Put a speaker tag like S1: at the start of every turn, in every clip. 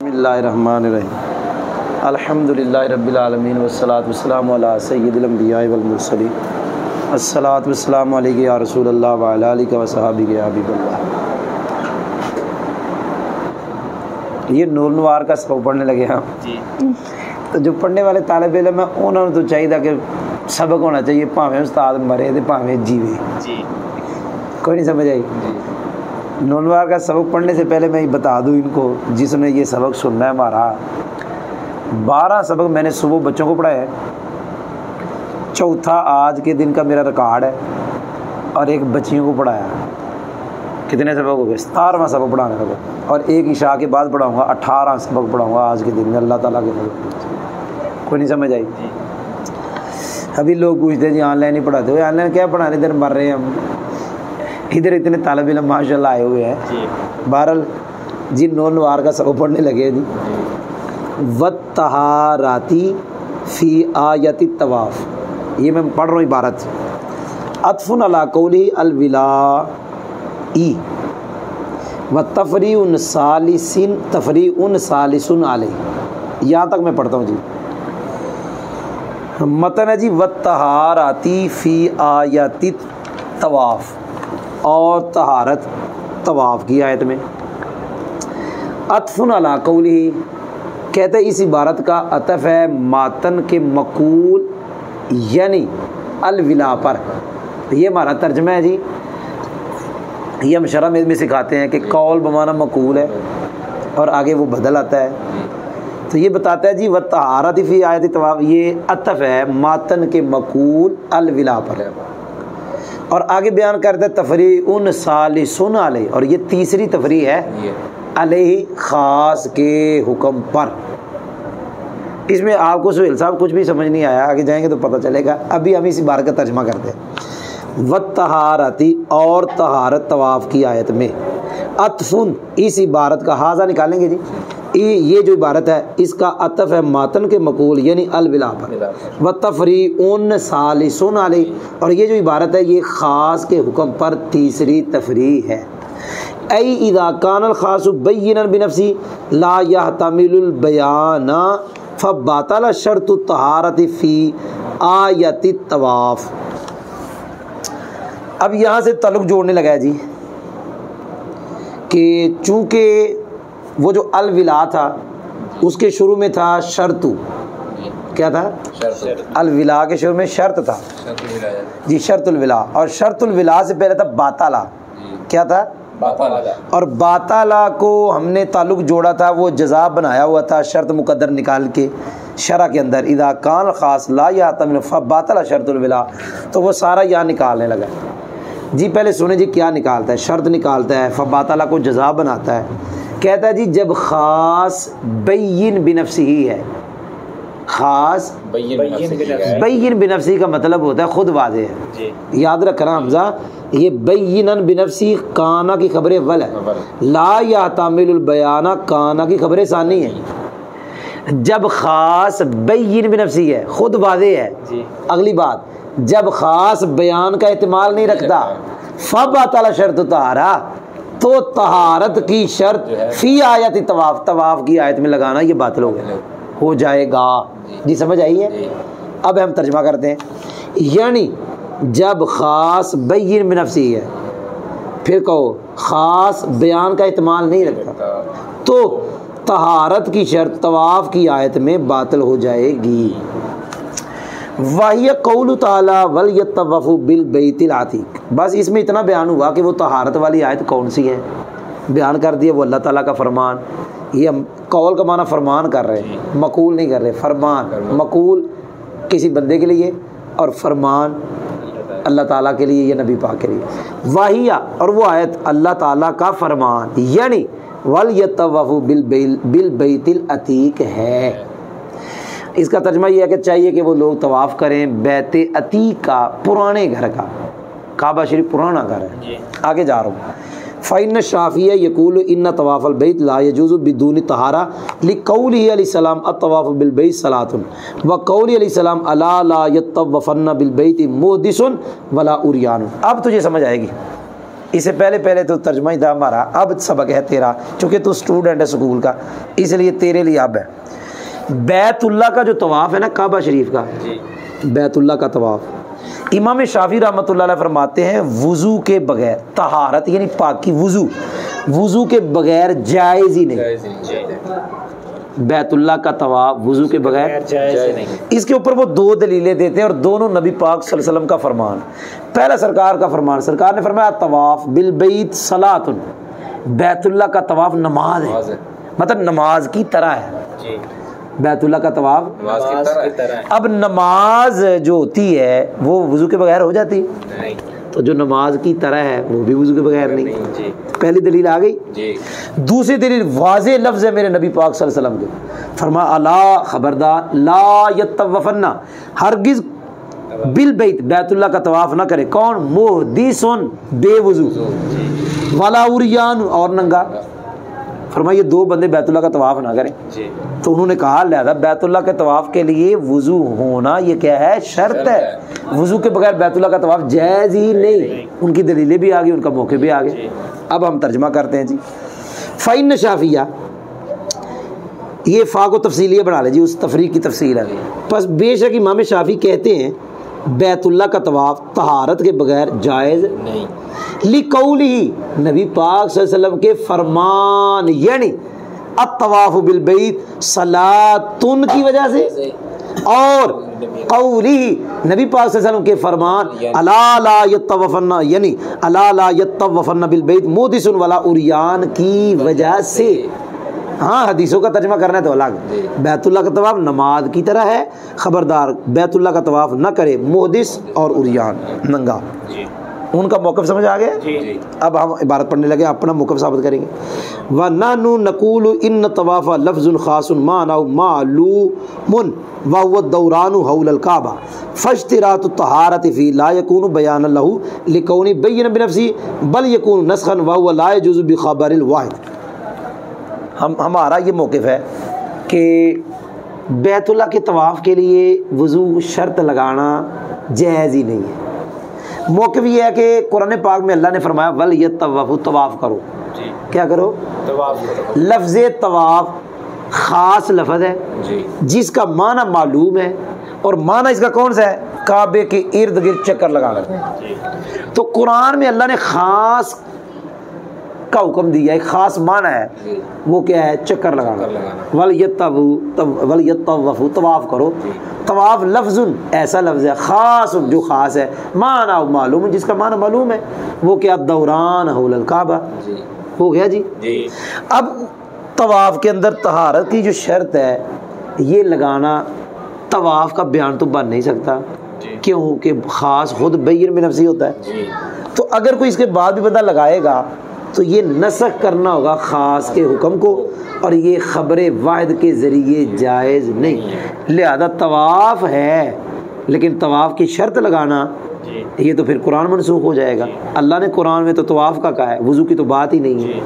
S1: بسم اللہ الرحمن الرحیم الحمدللہ رب العالمین والصلاة والسلام علی سید الانبیاء والمرسلین الصلاة والسلام علیک یا رسول اللہ وعلی آلک وصحابک یا حبیب اللہ۔ یہ نور نوار کا سبق پڑھنے لگے ہم تو جو پڑھنے والے طالب علم ہیں انہوں نے تو چاہیے کہ سبق ہونا چاہیے، پاویں استاد مرے تو پاویں جیوے، کوئی نہیں سمجھ آئی۔ نونوار کا سبق پڑھنے سے پہلے میں بتا دوں ان کو جس نے یہ سبق سننا ہے، ہمارا 12 سبق میں نے صبح بچوں کو پڑھایا ہے، چوتھا آج کے دن کا میرا ریکارڈ ہے، اور ایک بچیوں کو پڑھایا۔ کتنے سبق ہو گئے؟ 17واں سبق پڑھانے لگا، اور ایک عشاء کے بعد پڑھاؤں گا 18 سبق پڑھاؤں گا آج کے دن میں اللہ تعالیٰ کے فضل۔ کوئی نہیں سمجھ آئی؟ ابھی لوگ پوچھتے ہیں جی آن لائن ہی پڑھاتے ہوئے، آن لائن کیا پڑھانے، ادھر مر رہے ہیں ہم، ادھر اتنے طالب علم ماشاء اللہ آئے ہوئے ہیں۔ بہرحال جی نونوار کا سبق پڑھنے لگے جی۔ وَالطَّہَارَةِ فِي آیَةِ الطَّوَافِ، یہ میں پڑھ رہا ہوں عبارت، عطف علی قوله الولائی وتفریع ثالث علیہ، یہاں تک میں پڑھتا ہوں جی۔ متن ہے جی وَالطَّہَارَةِ فِي آیَةِ الطَّوَافِ، اور طہارت طواف کی آیت میں۔ عطف علی قوله، کہتے ہیں اس عبارت کا عطف ہے ماتن کے مقول یعنی الولا پر۔ یہ ہمارا ترجمہ ہے جی، یہ ہم شرح میں سکھاتے ہیں کہ قول بمعنی مقول ہے اور آگے وہ بدل آتا ہے، تو یہ بتاتا ہے جی وَالطَّہَارَةِ فِي آیَةِ الطَّوَافِ، یہ عطف ہے ماتن کے مقول الولا پر، اور آگے بیان کرتا ہے تفریع ثالث علیہ، اور یہ تیسری تفریع ہے علیہ خاص کے حکم پر۔ اس میں آپ کو سہیل صاحب کچھ بھی سمجھ نہیں آیا، آگے جائیں گے تو پتہ چلے گا، ابھی ہم اس بار کا ترجمہ کرتے ہیں۔ وَالطَّہَارَةِ، اور طہارت طواف کی آیت میں، عطف، اس عبارت کا حاضہ نکالیں گے جی، یہ جو عبارت ہے اس کا عطف ہے ماتن کے مقول یعنی الولا پر، وتفریع ثالث علیہ، اور یہ جو عبارت ہے یہ خاص کے حکم پر تیسری تفریع ہے۔ ای اذا کان الخاص بینا بنفسه لا يحتمل البیان فباطل شرط الطہارۃ فی آیۃ الطواف۔ اب یہاں سے تعلق جوڑنے لگا ہے جی کہ چونکہ وہ جو الولا تھا اس کے شروع میں تھا شرط، کیا تھا؟ الولا کے شروع میں شرط تھا جی، شرط الولا، اور شرط الولا سے پہلے تھا باطلا، کیا تھا؟ اور باطلا کو ہم نے تعلق جوڑا تھا، وہ جزا بنایا ہوا تھا شرط مقدر نکال کے شرح کے اندر، اذا کان خاص لا یحتمل فباطل شرط الولا، تو وہ سارا یہاں نکالنے لگا جی۔ پہلے سنیں جی کیا نکالتا ہے، شرط نکالتا ہے، فباطلا کو جزا بناتا ہے، کہتا ہے جی جب خاص بین بنفسی ہے، خاص بین بنفسی کا مطلب ہوتا ہے خود واضح ہے، یاد رکھنا حمزہ، یہ بینن بنفسی کانا کی خبر اول ہے، لا یحتمل البیان کانا کی خبر ثانی ہے۔ جب خاص بین بنفسی ہے، خود واضح ہے، اگلی بات جب خاص بیان کا احتمال نہیں رکھتا، فباطل شرط طہارہ، تو طہارت کی شرط فی آیت طواف، طواف کی آیت میں لگانا یہ باطل ہو جائے گا جی، سمجھ آئی ہے؟ اب ہم ترجمہ کرتے ہیں، یعنی جب خاص بین بنفسی ہے، پھر کہو خاص بیان کا احتمال نہیں رکھتا، تو طہارت کی شرط طواف کی آیت میں باطل ہو جائے گی۔ وَهِيَ قَوْلُ تَعَالَى وَلْيَطَّوَّفُوا بِالْبَيْتِ الْعَتِيقِ، بس اس میں اتنا بیان ہوا کہ وہ طہارت والی آیت کون سی ہے، بیان کر دیا، وہ اللہ تعالیٰ کا فرمان، یہ ہم قول کا معنی فرمان کر رہے ہیں، مقول نہیں کر رہے، فرمان، مقول کسی بندے کے لیے اور فرمان اللہ تعالیٰ کے لیے یا نبی پاک کے لیے۔ وَهِيَ، اور وہ آیت اللہ تعالیٰ کا فرمان یعنی وَلْيَطَّوَّفُوا بِالْبَيْتِ الْعَتِيقِ ہے۔ اس کا ترجمہ یہ ہے کہ چاہیے کہ وہ لوگ طواف کریں بیت عتیق کا، پرانے گھر کا، کعبہ شریف پرانا گھر ہے۔ آگے جا رہا ہوں، فإن الشافعی یقول ان طواف البیت لا يجوز بدون طہارہ لقوله علیہ السلام الطواف بالبیت صلاۃ وقوله علیہ السلام الا لا يطوفن بالبیت محدث ولا عریان۔ اب تجھے سمجھ آئے گی، اس سے پہلے تو ترجمہ ہی تھا ہمارا، اب سبق ہے تیرا، چونکہ تو اسٹوڈنٹ ہے اسکول کا، اس لیے تیرے لیے اب ہے بیت اللہ کا جو طواف ہے نا، کعبہ شریف کا بیت اللہ کا طواف، امام شافعی رحمۃ اللہ علیہ فرماتے ہیں وضو کے بغیر، طہارت یعنی پاکی، وضو کے بغیر جائز ہی نہیں، بیت اللہ کا طواف وضو کے بغیر جائز نہیں۔ اس کے اوپر وہ 2 دلیلیں دیتے ہیں اور دونوں نبی پاک صلی اللہ علیہ وسلم کا فرمان۔ پہلا سرکار کا فرمان، سرکار نے فرمایا طواف بالبیت صلاۃ، بیت اللہ کا طواف نماز ہے، مطلب نماز کی طرح ہے بیت اللہ کا طواف نماز کی طرح۔ اب نماز جو ہوتی ہے وہ وضو کے بغیر ہو جاتی نہیں، تو جو نماز کی طرح ہے وہ بھی وضو کے بغیر نہیں۔ پہلی دلیل آ گئی۔ دوسری دلیل واضح لفظ ہے میرے نبی پاک صلی اللہ علیہ وسلم کے، فرمایا الا خبردار، لا یطوفن، ہرگز بالبیت بیت اللہ کا طواف نہ کرے کون؟ محدث بے وضو، ولا عریان اور ننگا، فرمایا یہ 2 بندے بیت اللہ کا طواف نہ کریں۔ تو انہوں نے کہا لہذا بیت اللہ کے طواف کے لیے وضو ہونا یہ کیا ہے؟ شرط ہے، وضو کے بغیر بیت اللہ کا طواف جائز ہی نہیں۔ ان کی دلیلیں بھی آ گئی، ان کا موقع بھی آ گیا۔ اب ہم ترجمہ کرتے ہیں جی۔ فإن شافیہ، یہ فا کو تفصیلیہ بنا لے جی، اس تفریق کی تفصیل ہے۔ پس بے شک امام شافعی کہتے ہیں بیت اللہ کا طواف طہارت کے بغیر جائز نہیں، لقولہ، نبی پاک صلی اللہ علیہ وسلم کے فرمان، یعنی الطواف بالبیت صلاۃ کی وجہ سے، اور قولہ، نبی پاک صلی اللہ علیہ وسلم کے فرمان الا لا یطوفن، یعنی الا لا یطوفن بالبیت محدث ولا عریان کی وجہ سے۔ ہاں حدیثوں کا ترجمہ کرنا ہے تو الگ، بیت اللہ کا طواف نماز کی طرح ہے، خبردار بیت اللہ کا طواف نہ کرے محدث اور عریان ننگا۔ ان کا موقف سمجھ آ گیا؟ اب ہم عبارت پڑھنے لگے، اپنا موقف ثابت کریں گے۔ وَنَحْنُ نَقُولُ إِنَّ الطَّوَافَ لَفْظٌ خَاصٌ مَعْنَاهُ مَعْلُومٌ وَهُوَ الدَّوْرَانُ حَوْلَ الْكَعْبَةِ فَاشْتِرَاطُ الطَّهَارَةِ فِيهِ لَا يَكُونُ بَيَانًا لَهُ لِكَوْنِهِ بَيِّنًا بِنَفْسِهِ بَلْ يَكُونُ نَسْخًا وَهُوَ لَا يَجُوزُ بِخَبَرِ الْوَاحِدِ۔ ہمارا یہ موقف ہے کہ بیت اللہ کے طواف کے لیے وضو شرط لگانا جائز ہی نہیں ہے۔ موقف یہ ہے کہ قرآن پاک میں اللہ نے فرمایا وَلْيَطَّوَّفُوا، طواف کرو، کیا کرو؟ لفظ طواف خاص لفظ ہے جس کا معنی معلوم ہے، اور معنی اس کا کون سا ہے؟ کعبے کے ارد گرد چکر لگانا۔ تو قرآن میں اللہ نے خاص کا حکم دیا، ایک خاص معنی ہے، وہ کیا ہے؟ چکر لگانا۔ وَلْيَطَّوَّفُوا، طواف کرو۔ طواف لفظ ایسا لفظ ہے خاص جو خاص ہے، معنی معلوم، جس کا معنی معلوم ہے، وہ کیا؟ دوران حول الکعبہ، ہو گیا جی۔ اب طواف کے اندر طہارت کی جو شرط ہے یہ لگانا طواف کا بیان تو بن نہیں سکتا، کیوں کہ خاص خود بین بنفسی ہوتا ہے۔ تو اگر کوئی اس کے بعد بھی بندہ لگائے گا تو یہ نسخ کرنا ہوگا خاص کے حکم کو، اور یہ خبر واحد کے ذریعے جائز نہیں۔ لہذا طواف ہے لیکن طواف کی شرط لگانا یہ تو پھر قرآن منسوخ ہو جائے گا۔ اللہ نے قرآن میں تو طواف کا کہا ہے، وضو کی تو بات ہی نہیں ہے۔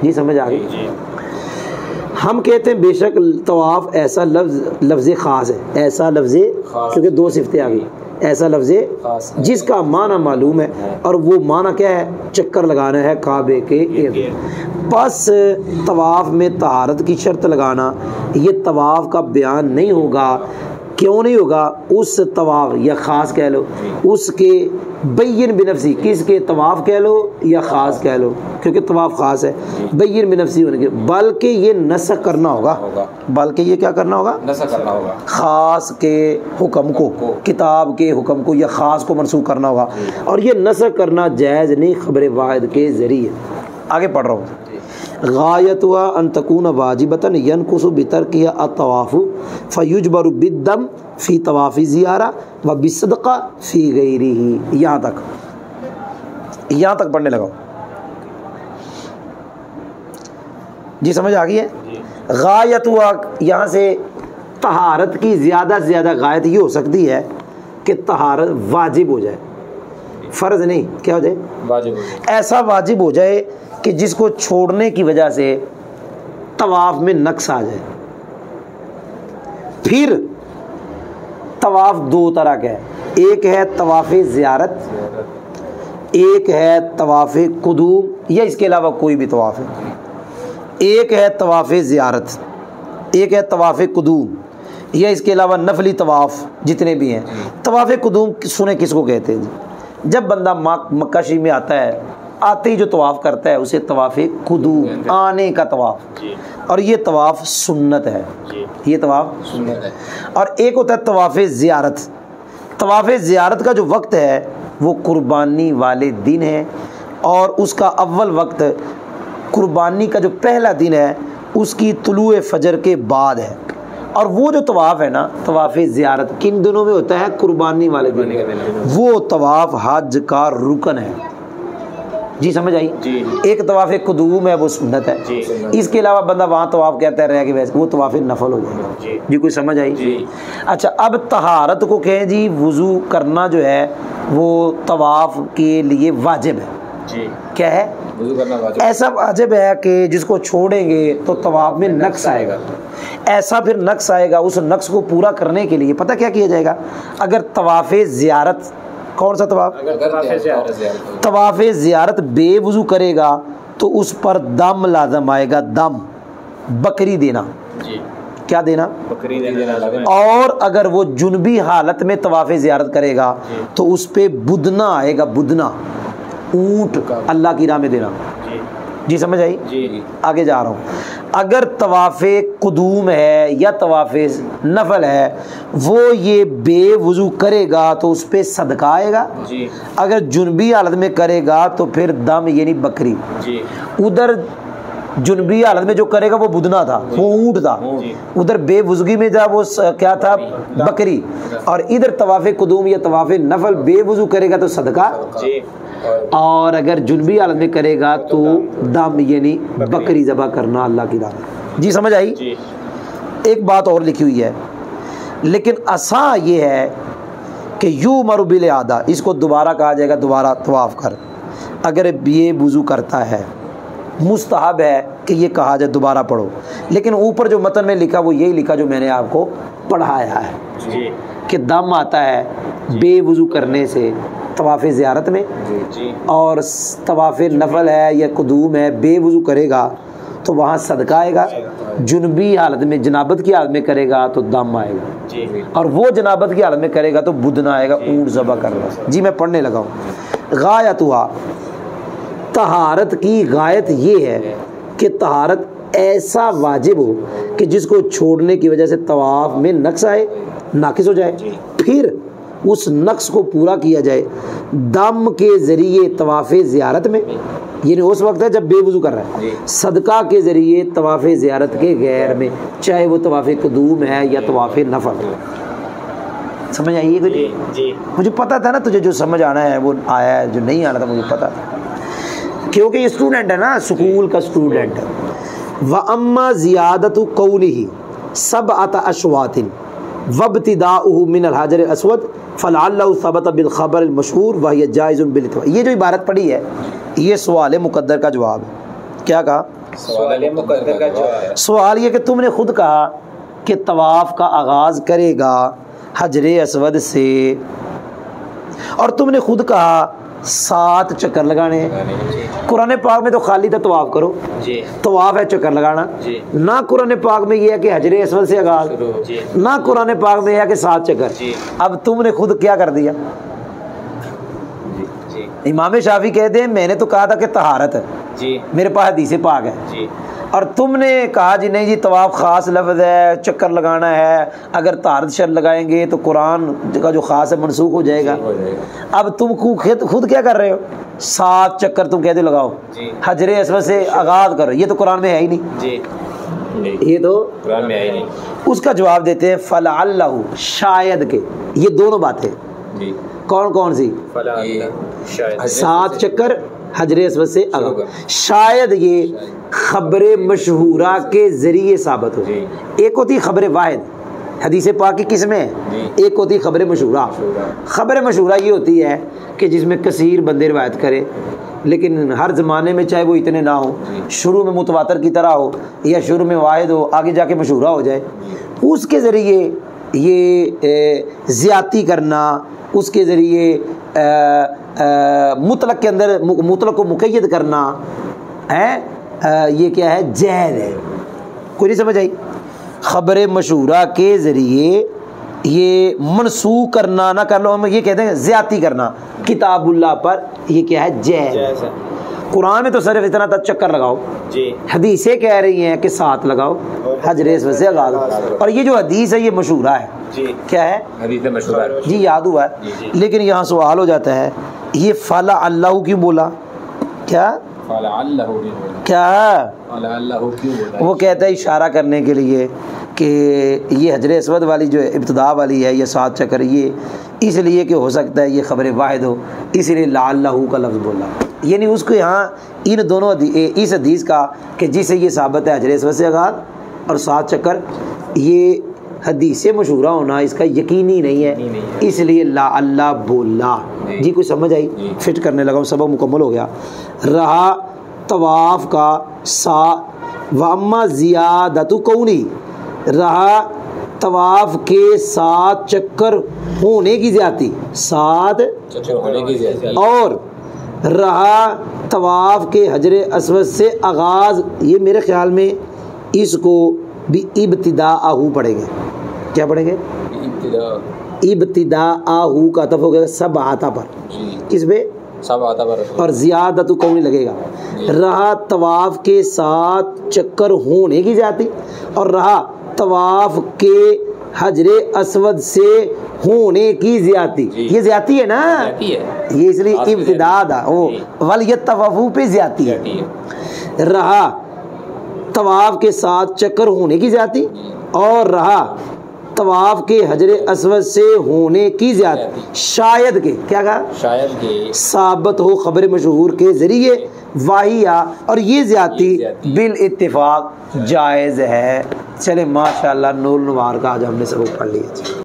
S1: جی سمجھ آ گئی؟ ہم کہتے ہیں بے شک طواف ایسا لفظ خاص ہے، ایسا لفظ کیونکہ 2 صفتیں آ گئی، ایسا لفظ جس کا معنی معلوم ہے، اور وہ معنی کیا ہے؟ چکر لگانا ہے کعبے کے ارد۔ پس طواف میں طہارت کی شرط لگانا یہ طواف کا بیان نہیں ہوگا۔ کیوں نہیں ہوگا؟ اس طواف یا خاص کہہ لو، اس کے بین بنفسی، کس کے؟ طواف کہہ لو یا خاص کہہ لو، کیونکہ طواف خاص ہے، بین بنفسی ہونے کے، بلکہ یہ نسخ کرنا ہوگا، بلکہ یہ کیا کرنا ہوگا؟ نسخ کرنا ہوگا، خاص کے حکم کو، کتاب کے حکم کو یا خاص کو منسوخ کرنا ہوگا، اور یہ نسخ کرنا جائز نہیں خبر واحد کے ذریعے۔ آگے پڑھ رہا ہوں۔ غایتها ان تکون واجبۃ ینقص بترکها الطواف فیجبر بالدم فی طواف زیارہ وبالصدقہ فی غیرہ۔ یہاں تک پڑھنے لگا جی، سمجھ آ گئی ہے؟ غایتها یہاں سے طہارت کی زیادہ سے زیادہ غایت یہ ہو سکتی ہے کہ طہارت واجب ہو جائے، فرض نہیں، کیا ہو جائے؟ واجب ہو جائے۔ ایسا واجب ہو جائے کہ جس کو چھوڑنے کی وجہ سے طواف میں نقص آ جائے۔ پھر طواف 2 طرح کا ہے، ایک ہے طواف زیارت، ایک ہے طواف قدوم یا اس کے علاوہ کوئی بھی طواف ہے، ایک ہے طواف زیارت، ایک ہے طواف قدوم یا اس کے علاوہ نفلی طواف جتنے بھی ہیں۔ طواف قدوم سنیں کس کو کہتے ہیں جی؟ جب بندہ مکہ شریف میں آتا ہے، آتے ہی جو طواف کرتا ہے اسے طواف قدوم، آنے کا طواف، اور یہ طواف سنت ہے، یہ طواف سنت ہے۔ اور ایک ہوتا ہے طواف زیارت۔ طواف زیارت کا جو وقت ہے وہ قربانی والے دن ہے، اور اس کا اول وقت قربانی کا جو پہلا دن ہے اس کی طلوع فجر کے بعد ہے۔ اور وہ جو طواف ہے نا، طواف زیارت کن دنوں میں ہوتا ہے؟ قربانی والے دن۔ وہ طواف حج کا رکن ہے، جی سمجھ آئی؟ ایک طواف قدوم ہے وہ سنت ہے، اس کے علاوہ بندہ وہاں طواف کہتا ہے رہ کے ویسے وہ طواف نفل ہو جائے گا۔ جی کوئی سمجھ آئی؟ اچھا، اب طہارت کو کہیں جی وضو کرنا جو ہے وہ طواف کے لیے واجب ہے۔ کیا ہے؟ وضو کرنا واجب، ایسا واجب ہے کہ جس کو چھوڑیں گے تو طواف میں نقص آئے گا، ایسا پھر نقص آئے گا۔ اس نقص کو پورا کرنے کے لیے پتہ کیا کیا جائے گا؟ اگر طواف زیارت، کون سا طواف؟ طواف زیارت بے وضو کرے گا تو اس پر دم لازم آئے گا، دم، بکری دینا۔ کیا دینا؟ بکری دینا۔ اور اگر وہ جنبی حالت میں طواف زیارت کرے گا تو اس پہ بدنا آئے گا، بدنا، اونٹ اللہ کی راہ میں دینا۔ جی سمجھ آئی؟ جی آگے جا رہا ہوں۔ اگر طواف قدوم ہے یا طواف نفل ہے وہ یہ بے وضو کرے گا تو اس پہ صدقہ آئے گا، اگر جنبی حالت میں کرے گا تو پھر دم یعنی بکری۔ ادھر جنبی حالت میں جو کرے گا وہ بدنا تھا، وہ اونٹ تھا، ادھر بے وضوگی میں جا وہ کیا تھا؟ بکری۔ اور ادھر طواف قدوم یا طواف نفل بے وضو کرے گا تو صدقہ، اور اگر جنبی حالت میں کرے گا تو دم یعنی بکری ذبح کرنا اللہ کی راہ میں۔ جی سمجھ آئی؟ ایک بات اور لکھی ہوئی ہے، لیکن اساں یہ ہے کہ یؤمر بالاعادہ، اس کو دوبارہ کہا جائے گا، دوبارہ طواف کر۔ اگر یہ وضو کرتا ہے مستحب ہے کہ یہ کہا جائے دوبارہ پڑھو، لیکن اوپر جو متن میں لکھا وہ یہی لکھا جو میں نے آپ کو پڑھایا ہے کہ دم آتا ہے بے وضو کرنے سے طواف زیارت میں، اور طواف نفل ہے یا قدوم ہے بے وضو کرے گا تو وہاں صدقہ آئے گا، جنبی حالت میں جنابت کی حالت میں کرے گا تو دم آئے گا، اور وہ جنابت کی حالت میں کرے گا تو بدنا آئے گا، اونٹ ذبح کرنا۔ جی میں پڑھنے لگا ہوں۔ غایتھا، طہارت کی غایت یہ ہے کہ طہارت ایسا واجب ہو کہ جس کو چھوڑنے کی وجہ سے طواف میں نقص آئے، ناقص ہو جائے، پھر اس نقص کو پورا کیا جائے دم کے ذریعے طواف زیارت میں، یعنی اس وقت ہے جب بے وضو کر رہا ہے، صدقہ کے ذریعے طواف زیارت کے غیر میں، چاہے وہ طواف قدوم ہے یا طواف نفل۔ سمجھ آئیے گا؟ جی مجھے پتا تھا نا تجھے جو سمجھ آنا ہے وہ آیا ہے، جو نہیں آنا تھا مجھے پتا تھا، کیونکہ یہ اسٹوڈنٹ ہے نا، اسکول کا اسٹوڈنٹ ہے۔ وَأَمَّا زِيَادَةُ قَوْلِهِ سَبْعَةَ أَشْوَاطٍ وَابْتِدَاؤُهُ مِنَ الْحَجَرِ الْأَسْوَدِ فَلَعَلَّهُ ثَبَتَ بِالْخَبَرِ الْمَشْهُورِ وَهِيَ جَائِزٌ بِالْإِتْفَاقِ۔ یہ جو عبارت پڑھی ہے یہ سوال مقدر کا جواب ہے۔ کیا کہا؟ سوال مقدر کا جواب ہے۔ سوال یہ کہ تم نے خود کہا کہ طواف کا آغاز کرے گا حجر اسود سے، اور تم نے خود کہا 7 چکر لگانے ہیں۔ قرآن پاک میں تو خالی تھا طواف کرو، طواف ہے چکر لگانا، نہ قرآن پاک میں یہ ہے کہ حجر اسود سے آغاز، نہ قرآن پاک میں یہ ہے کہ 7 چکر۔ اب تم نے خود کیا کر دیا؟ امام شافعی کہتے ہیں میں نے تو کہا تھا کہ طہارت ہے، میرے پاس حدیث پاک ہے، اور تم نے کہا جی نہیں جی طواف خاص لفظ ہے، چکر لگانا ہے، اگر طہارت شرط لگائیں گے تو قرآن کا جو خاص ہے منسوخ ہو جائے گا۔ اب تم خود کیا کر رہے ہو؟ 7 چکر تم کہتے لگاؤ، حجر اسود سے آغاز کرو، یہ تو قرآن میں ہے ہی نہیں، یہ تو قرآن میں ہے ہی نہیں۔ اس کا جواب دیتے ہیں فلعلہ، شاید کہ، یہ دونوں باتیں کون کون سی؟ 7 چکر حجر اسود سے شاید یہ خبر مشہورہ کے ذریعے ثابت ہو۔ ایک ہوتی خبر واحد حدیث پاک کی قسم ہے، ایک ہوتی خبر مشہورہ۔ خبر مشہورہ یہ ہوتی ہے کہ جس میں کثیر بندے روایت کرے، لیکن ہر زمانے میں چاہے وہ اتنے نہ ہو، شروع میں متواتر کی طرح ہو یا شروع میں واحد ہو، آگے جا کے مشہورہ ہو جائے، اس کے ذریعے یہ زیادتی کرنا اس کے ذریعے مطلق کے اندر مطلق کو مقید کرنا ہے، یہ کیا ہے؟ جائز ہے۔ کوئی نہیں سمجھ آئی؟ خبر مشہورہ کے ذریعے یہ منسوخ کرنا نہ کر لو، ہم یہ کہتے ہیں زیادتی کرنا کتاب اللہ پر، یہ کیا ہے؟ جائز ہے۔ قرآن میں تو صرف اتنا تھا چکر لگاؤ، حدیثیں کہہ رہی ہیں کہ ساتھ لگاؤ، حجر اسود سے آغاز، اور یہ جو حدیث ہے یہ مشہورہ ہے، کیا ہے؟ حدیث مشہورہ جی، یاد ہوا ہے۔ لیکن یہاں سوال ہو جاتا ہے، یہ فلا اللہ کیوں بولا؟ کیا کیا وہ کہتا ہے اشارہ کرنے کے لیے کہ یہ حجر اسود والی جو ابتدا والی ہے، یہ 7 چکر، یہ اس لیے کہ ہو سکتا ہے یہ خبر واحد ہو، اس لیے لعلہ کا لفظ بولا، یعنی اس کو یہاں ان دونوں اس حدیث کا کہ جسے یہ ثابت ہے حجر اسود سے آغاز اور 7 چکر، یہ حدیث مشہورہ ہونا اس کا یقینی نہیں ہے، اس لیے لعلہ بولا۔ جی کوئی سمجھ آئی؟ فٹ کرنے لگا ہوں، سبق مکمل ہو گیا۔ رہا طواف کا واما زیادت کونی، رہا طواف کے 7 چکر ہونے کی زیادتی، 7 اور رہا طواف کے حجر اسود سے آغاز، یہ میرے خیال میں اس کو بھی ابتداء پڑھیں گے۔ کیا پڑھیں گے؟ ابتداء کا عطف ہو گیا سب آتا پر، کس پہ؟ سب آتا پر، اور زیادت کونی لگے گا۔ رہا طواف کے 7 چکر ہونے کی زیادتی، اور رہا طواف کے حجر اسود سے ہونے کی زیادتی، یہ زیادتی ہے نا، یہ اس لیے ابتداء دا ولیطوفوا پہ زیادتی ہے۔ رہا طواف کے 7 چکر ہونے کی زیادتی، اور رہا طواف کے حجر اسود سے ہونے کی زیادتی، شاید کہ کیا کہا؟ شاید کہ ثابت ہو خبر مشہور کے ذریعے واہیا، اور یہ زیادتی بالاتفاق جائز ہے۔ چلے ماشاءاللہ، نور نوار کا آج ہم نے سبق پڑھ لیا۔